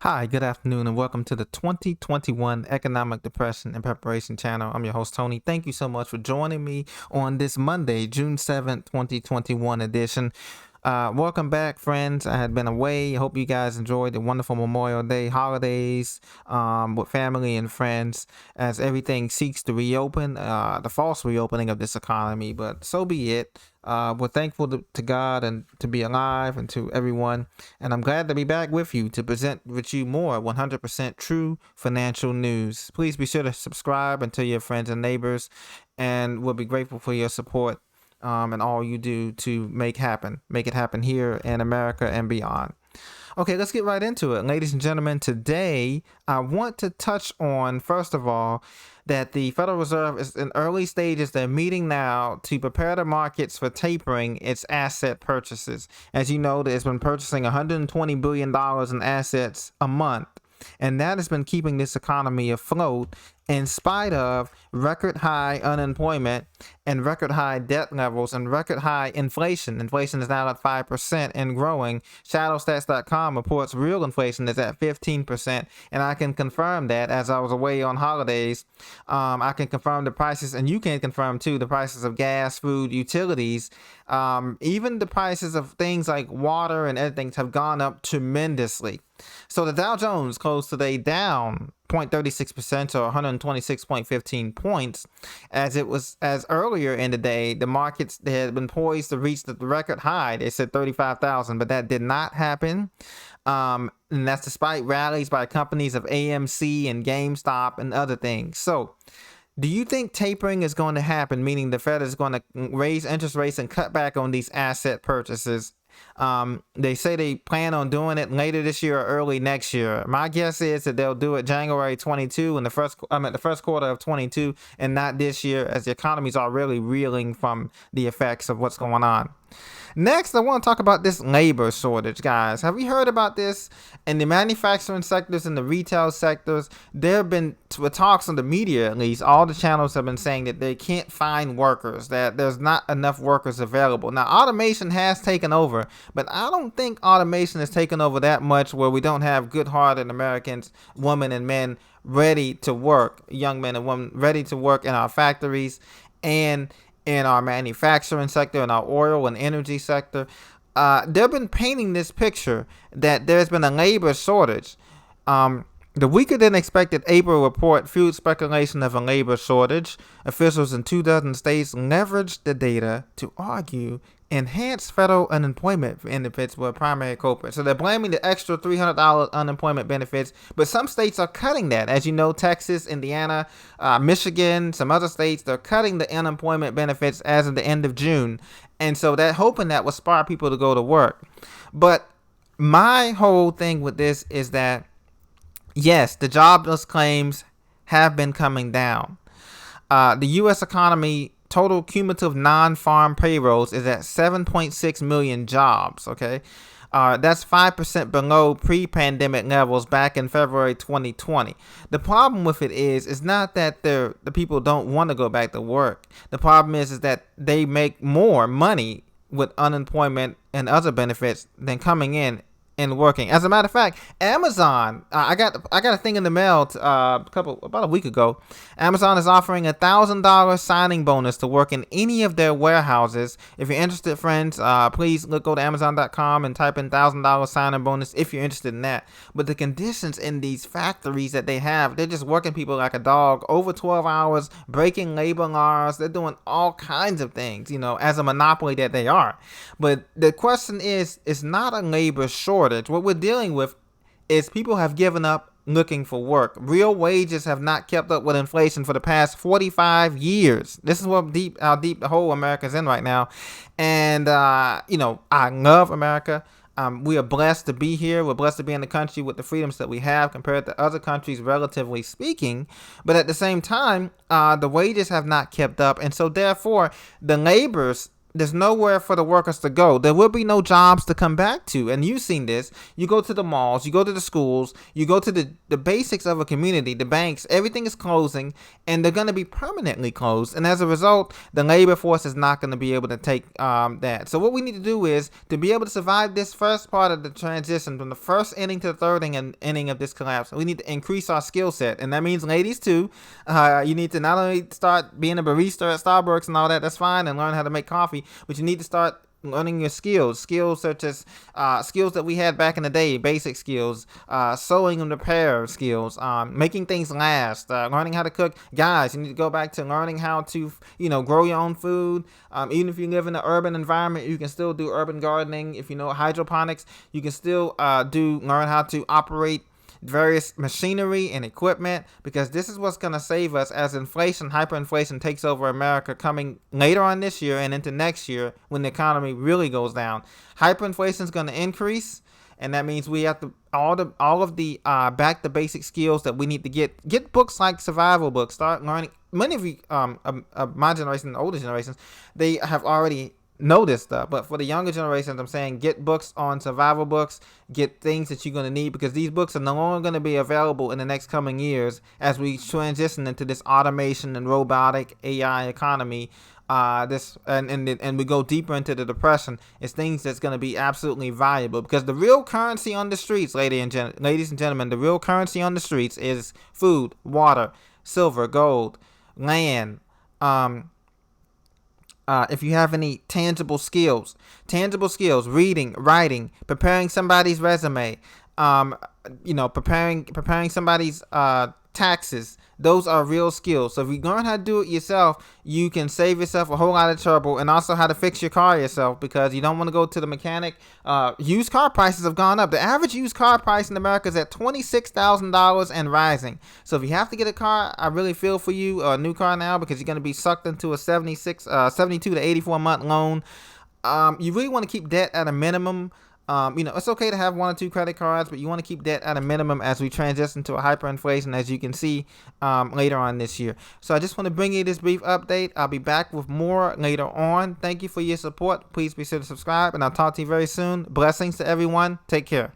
Hi, good afternoon, and welcome to the 2021 Economic Depression and Preparation Channel. I'm your host, Tony. Thank you so much for joining me on this Monday, June 7th, 2021 edition. Welcome back, friends. I had been away. I hope you guys enjoyed the wonderful Memorial Day holidays with family and friends as everything seeks to reopen, the false reopening of this economy, but so be it. We're thankful to God and to be alive and to everyone. And I'm glad to be back with you to present with you more 100% true financial news. Please be sure to subscribe and tell your friends and neighbors. And we'll be grateful for your support and all you do to make it happen here in America and beyond. Okay, let's get right into it. Ladies and gentlemen, today I want to touch on, first of all, that the Federal Reserve is in early stages. They're meeting now to prepare the markets for tapering its asset purchases. As you know, it's been purchasing $120 billion in assets a month. And that has been keeping this economy afloat in spite of record high unemployment and record high debt levels and record high inflation. Inflation is now at 5% and growing. Shadowstats.com reports real inflation is at 15%. And I can confirm that as I was away on holidays. I can confirm the prices, and you can confirm too, the prices of gas, food, utilities. Even the prices of things like water and everything have gone up tremendously. So the Dow Jones closed today down 0.36% or 126.15 points, as earlier in the day the markets, they had been poised to reach the record high. They said 35,000, but that did not happen. And that's despite rallies by companies of AMC and GameStop and other things. So do you think tapering is going to happen, meaning the Fed is going to raise interest rates and cut back on these asset purchases? They say they plan on doing it later this year or early next year. My guess is that they'll do it January 22 and the first quarter of 22, and not this year, as the economy's already reeling from the effects of what's going on. Next, I want to talk about this labor shortage, guys. Have you heard about this? In the manufacturing sectors and the retail sectors, there have been talks on the media, at least. All the channels have been saying that they can't find workers, that there's not enough workers available. Now, automation has taken over, but I don't think automation has taken over that much where we don't have good-hearted Americans, women and men, ready to work, young men and women ready to work in our factories and in our manufacturing sector, in our oil and energy sector. They've been painting this picture that there's been a labor shortage. The weaker than expected April report fueled speculation of a labor shortage. Officials in 2 dozen states leveraged the data to argue enhanced federal unemployment benefits were a primary culprit. So they're blaming the extra $300 unemployment benefits, but some states are cutting that. As you know, Texas, Indiana, Michigan, some other states, they're cutting the unemployment benefits as of the end of June. And so they're hoping that will inspire people to go to work. But my whole thing with this is that, yes, the jobless claims have been coming down. The U.S. economy total cumulative non-farm payrolls is at 7.6 million jobs. Okay, that's 5% below pre-pandemic levels back in February 2020. The problem with it is not that the people don't want to go back to work. The problem is that they make more money with unemployment and other benefits than coming in and working. As a matter of fact, Amazon, I got a thing in the mail about a week ago. Amazon is offering $1,000 signing bonus to work in any of their warehouses. If you're interested, friends, please go to Amazon.com and type in $1,000 signing bonus if you're interested in that. But the conditions in these factories that they have, they're just working people like a dog over 12 hours, breaking labor laws. They're doing all kinds of things, as a monopoly that they are. But the question is, it's not a labor shortage. What we're dealing with is people have given up looking for work. Real wages have not kept up with inflation for the past 45 years. This is how deep the whole America's in right now. And, I love America. We are blessed to be here. We're blessed to be in the country with the freedoms that we have compared to other countries, relatively speaking. But at the same time, the wages have not kept up. And so therefore, the there's nowhere for the workers to go. There will be no jobs to come back to. And you've seen this. You go to the malls, you go to the schools, you go to the basics of a community, the banks, everything is closing, and they're going to be permanently closed. And as a result, the labor force is not going to be able to take that. So what we need to do is to be able to survive this first part of the transition from the first inning to the third inning of this collapse, we need to increase our skill set. And that means ladies too. You need to not only start being a barista at Starbucks and all that, that's fine, and learn how to make coffee, but you need to start learning your skills such as skills that we had back in the day, basic skills, sewing and repair skills, making things last, learning how to cook. Guys, you need to go back to learning how to, grow your own food. Even if you live in an urban environment, you can still do urban gardening. If you know hydroponics, you can still learn how to operate various machinery and equipment, because this is what's going to save us as hyperinflation takes over America coming later on this year and into next year when the economy really goes down. Hyperinflation is going to increase, and that means we have to all of the back to basic skills that we need to get books like survival books. Start learning. Many of you of my generation, older generations, they have already know this stuff, but for the younger generations, I'm saying get books on survival books, get things that you're going to need, because these books are no longer going to be available in the next coming years as we transition into this automation and robotic AI economy. And we go deeper into the depression. It's things that's going to be absolutely valuable, because the real currency on the streets, ladies and gentlemen, the real currency on the streets is food, water, silver, gold, land. If you have any tangible skills, reading, writing, preparing somebody's resume, preparing somebody's taxes, those are real skills. So if you learn how to do it yourself, you can save yourself a whole lot of trouble, and also how to fix your car yourself, because you don't want to go to the mechanic. Used car prices have gone up. The average used car price in America is at $26,000 and rising. So if you have to get a car, I really feel for you, a new car now, because you're going to be sucked into a 72 to 84 month loan. You really want to keep debt at a minimum. It's okay to have 1 or 2 credit cards, but you want to keep debt at a minimum as we transition to a hyperinflation, as you can see later on this year. So I just want to bring you this brief update. I'll be back with more later on. Thank you for your support. Please be sure to subscribe, and I'll talk to you very soon. Blessings to everyone. Take care.